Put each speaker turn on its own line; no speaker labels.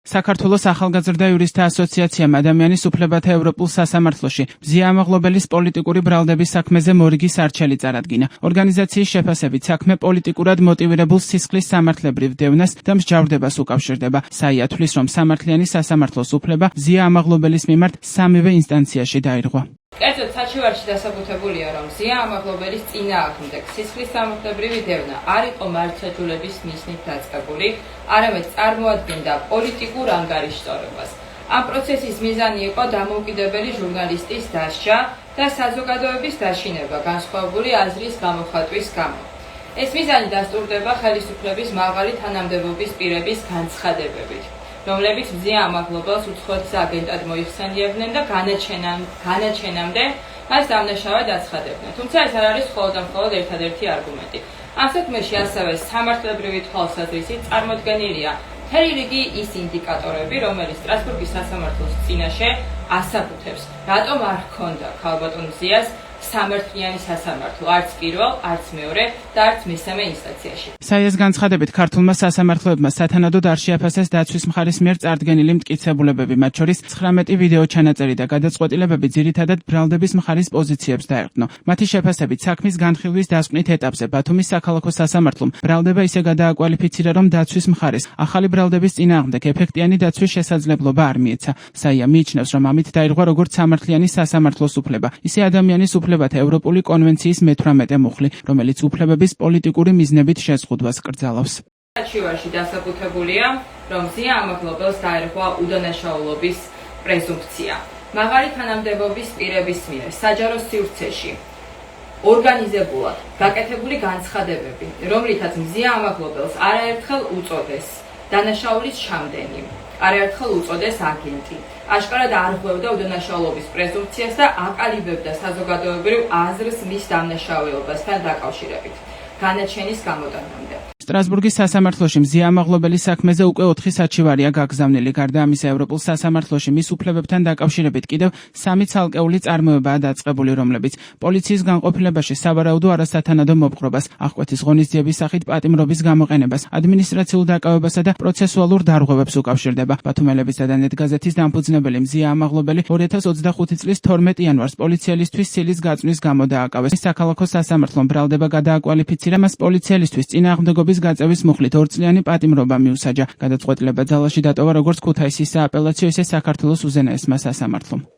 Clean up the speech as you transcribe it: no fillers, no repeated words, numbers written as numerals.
საქართველოს ახალგაზრდა იურისტთა ასოციაციამ ადამიანის უფლებათა ევროპულ სასამართლოში მზია ამაღლობელის პოლიტიკური ბრალდების საქმეზე მორიგის არჩელი წარადგინა. ორგანიზაციის შეფასებით საქმე პოლიტიკურად მოტივირებულ სისხლის სამართლებრივ დევნას და მსჯავრდებას უკავშირდება. საია თვლის, რომ სამართლიანი სასამართლოს უფლება მზია ამაღლობელის მიმართ სამივე ინსტანციაში დაირღვა.
კერძოდ საჩივარში დასაბუთებულია, რომ მზია ამაღლობელის წინააღმდეგ სისხლის სამართლებრივი დევნა არ იყო მართლმსაჯულების მიზნით დაწყებული, არამედ წარმოადგენდა პოლიტიკურ ანგარიშსწორებას. ამ პროცესის მიზანი იყო დამოუკიდებელი ჟურნალისტის დასჯა და საზოგადოების დაშინება განსხვავებული აზრის გამოხატვის გამო. ეს მიზანი დასტურდება ხელისუფლების მაღალი თანამდებობის პირების განცხადებებით, რომლებიც მზია ამაღლობელს უცხოეთის აგენტად მოიხსენიებდნენ და განაჩენამდე მას დამნაშავედ აცხადებდნენ. თუმცა ეს არ არის მხოლოდ და მხოლოდ ერთადერთი არგუმენტი. ამ საქმეში ასევე სამართლებრივი თვალსაზრისით წარმოდგენილია მთელი რიგი ის ინდიკატორები, რომელიც სტრასბურგის სასამართლოს წინაშე ასაბუთებს, რატომ არ ჰქონდა ქალბატონ მზიას სამართლიანი სასამართლო, არც პირველ, არც მეორე და არც მესამე ინსტანციაში.
საიას განცხადებით, ქართულმა სასამართლოებმა სათანადოდ არ შეაფასეს დაცვის მხარის მიერ წარდგენილი მტკიცებულებები, მათ შორის 19 ვიდეო ჩანაწერი და გადაწყვეტილებები ძირითადად ბრალდების მხარის პოზიციებს დაერყნო. მათი შეფასებით, საქმის განხილვის დასკვნით ეტაპზე ბათუმის საქალაქო სასამართლომ ბრალდება ისე გადააკვალიფიცირა, რომ დაცვის მხარეს ახალი ბრალდების წინააღმდეგ ეფექტიანი დაცვის შესაძლებლობა არ მიეცა. საია მიიჩნევს, რომ ამით დაირღვა როგორც სამართლიანი სასამართლოს უფლება, ისე ადამიანის უფლებათა ევროპული კონვენციის მე-18 მუხლი, რომელიც უფლებების პოლიტიკური მიზნებით შეზღუდვას კრძალავს.
საჩივარში დასაბუთებულია, რომ მზია ამაღლობელს დაერღვა უდანაშაულობის პრეზუმპცია. მაღალი თანამდებობის პირების მიერ საჯარო სივრცეში ორგანიზებულად გაკეთებული განცხადებები, რომლითაც მზია ამაღლობელს არაერთხელ უწოდეს დანაშაულის ჩამდენი, არაერთხელ უწოდეს აგენტი. აშკარად არღვევდა უდანაშაულობის პრეზუმპციას და აკალიბებდა საზოგადოებრივ აზრს მის დამნაშავეობასთან დაკავშირებით, განაჩენის გამოტანამდე.
სტრასბურგის სასამართლოში მზია ამაღლობელის საქმეზე უკვე 4 საჩივარია გაგზავნილი. გარდა ამისა, ევროპულ სასამართლოში მის უფლებებთან დაკავშირებით კიდევ 3 ცალკეული წარმოებაა დაწყებული, რომლებიც პოლიციის განყოფილებაში სავარაუდო არასათანადო მოპყრობას, აღკვეთის ღონისძიების სახით პატიმრობის გამოყენებას, ადმინისტრაციულ დაკავებასა და პროცესუალურ დარღვევებს უკავშირდება. ბათუმელებისა და ნეტგაზეთის დამფუძნებელი მზია ამაღლობელი 2025 წლის 12 იანვარს პოლიციელისთვის სილის გაწვნის გამო დააკავეს. საქალაქო სასამართლომ ბრალდება გადააკვალიფიცირა, მას პოლიციელისთვის წინააღმდეგობის გაწევის მუხლით 2 წლიანი პატიმრობა მიუსაჯა. გადაწყვეტილება ძალაში დატოვა როგორც ქუთაისის სააპელაციო, ისე საქართველოს უზენაესმა სასამართლომ.